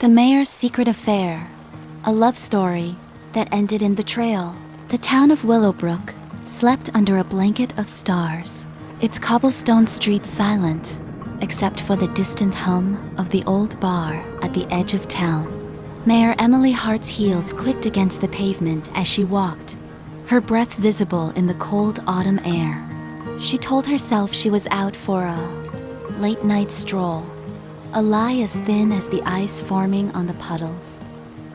The Mayor's Secret Affair, a love story that ended in betrayal. The town of Willowbrook slept under a blanket of stars, its cobblestone streets silent, except for the distant hum of the old bar at the edge of town. Mayor Emily Hart's heels clicked against the pavement as she walked, her breath visible in the cold autumn air. She told herself she was out for a late-night stroll, a lie as thin as the ice forming on the puddles.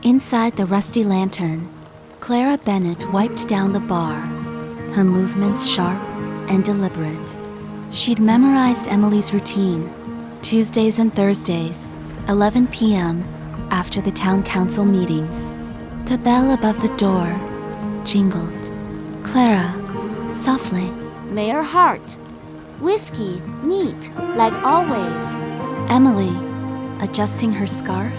Inside the rusty lantern, Clara Bennett wiped down the bar, her movements sharp and deliberate. She'd memorized Emily's routine, Tuesdays and Thursdays, 11 p.m., after the town council meetings. The bell above the door jingled. Clara, softly. Mayor Hart. Whiskey, neat, like always. Emily, adjusting her scarf.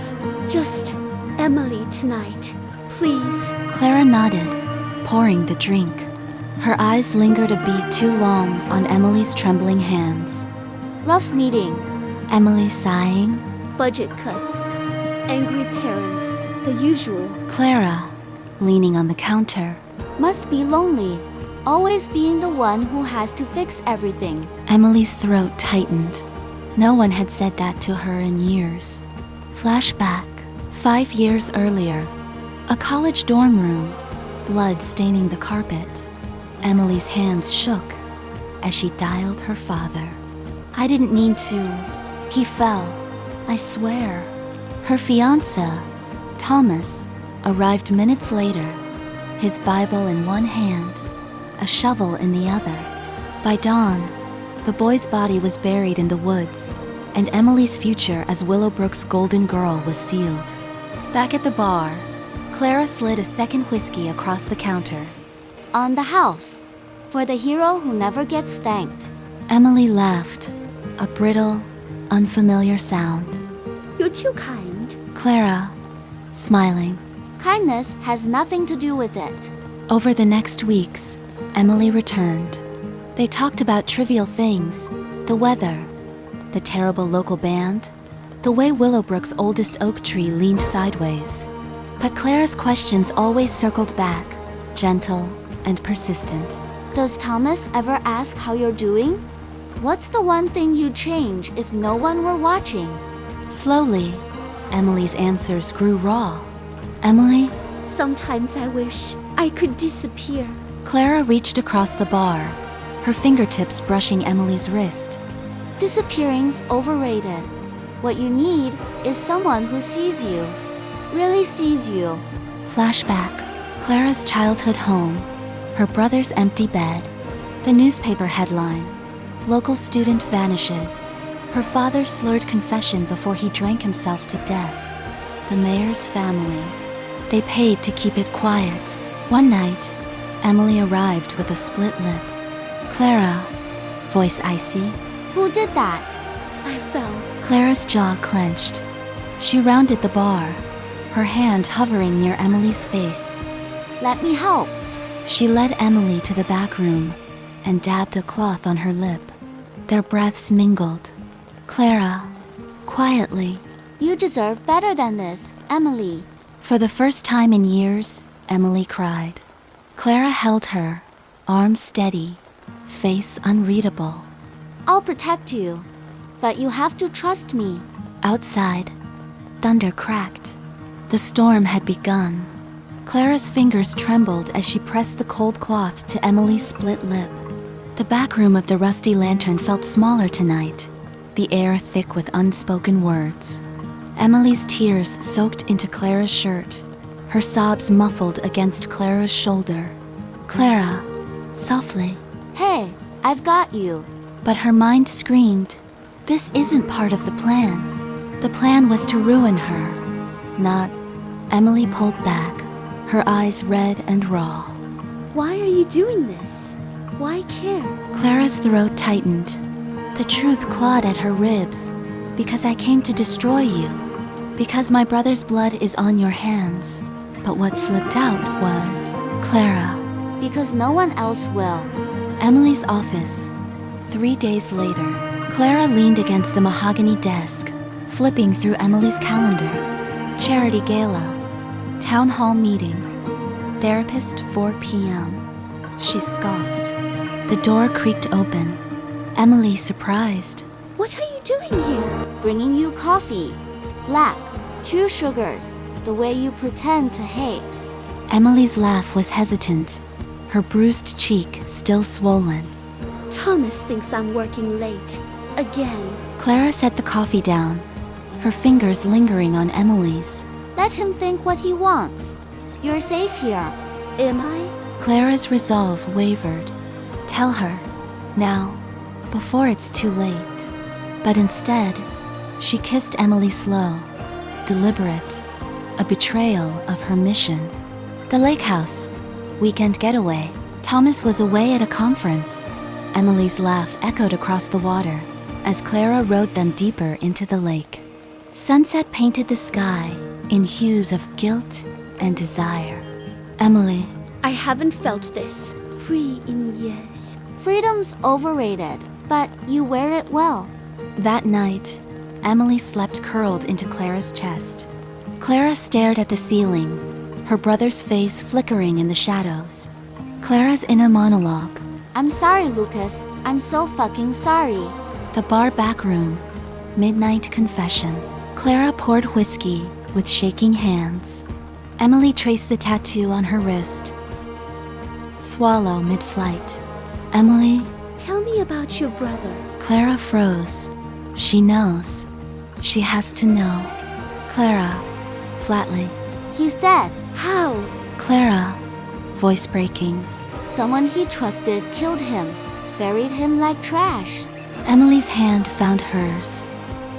Just Emily tonight, please. Clara nodded, pouring the drink. Her eyes lingered a beat too long on Emily's trembling hands. Rough meeting. Emily sighing. Budget cuts. Angry parents, the usual. Clara, leaning on the counter. Must be lonely, always being the one who has to fix everything. Emily's throat tightened. No one had said that to her in years. Flashback, 5 years earlier. A college dorm room, blood staining the carpet. Emily's hands shook as she dialed her father. I didn't mean to. He fell, I swear. Her fiancé, Thomas, arrived minutes later, his Bible in one hand, a shovel in the other. By dawn, the boy's body was buried in the woods, and Emily's future as Willowbrook's golden girl was sealed. Back at the bar, Clara slid a second whiskey across the counter. On the house, for the hero who never gets thanked. Emily laughed, a brittle, unfamiliar sound. You're too kind. Clara, smiling. Kindness has nothing to do with it. Over the next weeks, Emily returned. They talked about trivial things, the weather, the terrible local band, the way Willowbrook's oldest oak tree leaned sideways. But Clara's questions always circled back, gentle and persistent. Does Thomas ever ask how you're doing? What's the one thing you'd change if no one were watching? Slowly, Emily's answers grew raw. Emily? Sometimes I wish I could disappear. Clara reached across the bar, her fingertips brushing Emily's wrist. Disappearing's overrated. What you need is someone who sees you. Really sees you. Flashback. Clara's childhood home, her brother's empty bed, the newspaper headline, local student vanishes, her father's slurred confession before he drank himself to death, the mayor's family. They paid to keep it quiet. One night, Emily arrived with a split lip. Clara, voice icy. Who did that? I fell. Clara's jaw clenched. She rounded the bar, her hand hovering near Emily's face. Let me help. She led Emily to the back room and dabbed a cloth on her lip. Their breaths mingled. Clara, quietly. You deserve better than this, Emily. For the first time in years, Emily cried. Clara held her, arms steady, face unreadable. I'll protect you, but you have to trust me. Outside, thunder cracked. The storm had begun. Clara's fingers trembled as she pressed the cold cloth to Emily's split lip. The back room of the rusty lantern felt smaller tonight, the air thick with unspoken words. Emily's tears soaked into Clara's shirt, her sobs muffled against Clara's shoulder. Clara, softly. Hey, I've got you. But her mind screamed, this isn't part of the plan. The plan was to ruin her, not. Emily pulled back, her eyes red and raw. Why are you doing this? Why care? Clara's throat tightened. The truth clawed at her ribs. Because I came to destroy you. Because my brother's blood is on your hands. But what slipped out was Clara. Because no one else will. Emily's office. 3 days later, Clara leaned against the mahogany desk, flipping through Emily's calendar. Charity gala. Town hall meeting. Therapist 4 p.m. She scoffed. The door creaked open. Emily surprised. What are you doing here? Bringing you coffee. Black, 2 sugars, the way you pretend to hate. Emily's laugh was hesitant, her bruised cheek still swollen. Thomas thinks I'm working late. Again. Clara set the coffee down, her fingers lingering on Emily's. Let him think what he wants. You're safe here. Am I? Clara's resolve wavered. Tell her, now, before it's too late. But instead, she kissed Emily slow, deliberate, a betrayal of her mission. The lake house, weekend getaway. Thomas was away at a conference. Emily's laugh echoed across the water as Clara rowed them deeper into the lake. Sunset painted the sky in hues of guilt and desire. Emily, I haven't felt this free in years. Freedom's overrated, but you wear it well. that night, Emily slept curled into Clara's chest. Clara stared at the ceiling, her brother's face flickering in the shadows. Clara's inner monologue. I'm sorry, Lucas. I'm so fucking sorry. The bar back room. Midnight confession. Clara poured whiskey with shaking hands. Emily traced the tattoo on her wrist. Swallow mid-flight. Emily, Tell me about your brother. Clara froze. She knows. She has to know. Clara, flatly. He's dead. How? Clara, voice breaking. Someone he trusted killed him, buried him like trash. Emily's hand found hers.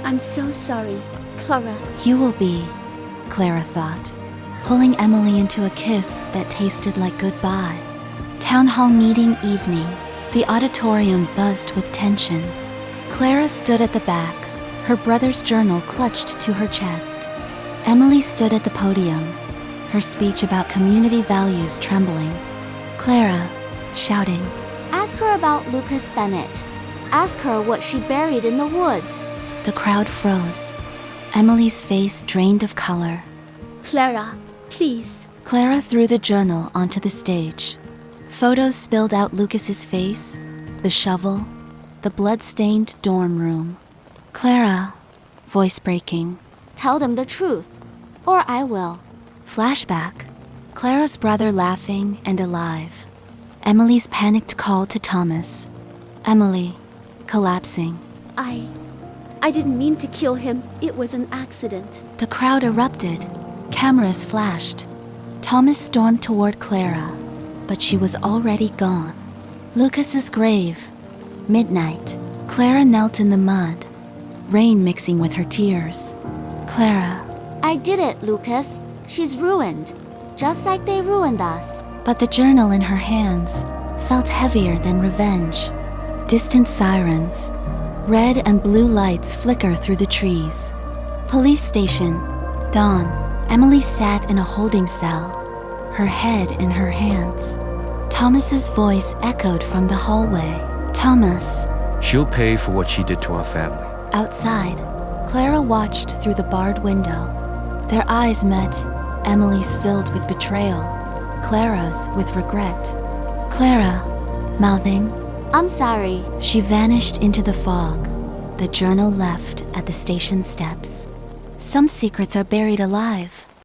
I'm so sorry, Clara. You will be, Clara thought, pulling Emily into a kiss that tasted like goodbye. Town hall meeting evening. The auditorium buzzed with tension. Clara stood at the back, her brother's journal clutched to her chest. Emily stood at the podium, her speech about community values trembling. Clara, shouting. Ask her about Lucas Bennett. Ask her what she buried in the woods. The crowd froze. Emily's face drained of color. Clara, please. Clara threw the journal onto the stage. Photos spilled out Lucas's face, the shovel, the blood-stained dorm room. Clara, voice breaking. Tell them the truth, or I will. Flashback. Clara's brother laughing and alive. Emily's panicked call to Thomas. Emily, collapsing. I didn't mean to kill him. It was an accident. The crowd erupted. Cameras flashed. Thomas stormed toward Clara, but she was already gone. Lucas's grave. Midnight. Clara knelt in the mud, rain mixing with her tears. Clara. I did it, Lucas. She's ruined, just like they ruined us. But the journal in her hands felt heavier than revenge. Distant sirens. Red and blue lights flicker through the trees. Police station. Dawn. Emily sat in a holding cell, her head in her hands. Thomas's voice echoed from the hallway. Thomas. She'll pay for what she did to our family. Outside, Clara watched through the barred window. Their eyes met, Emily's filled with betrayal, Clara's with regret. Clara, mouthing. I'm sorry. She vanished into the fog, the journal left at the station steps. Some secrets are buried alive.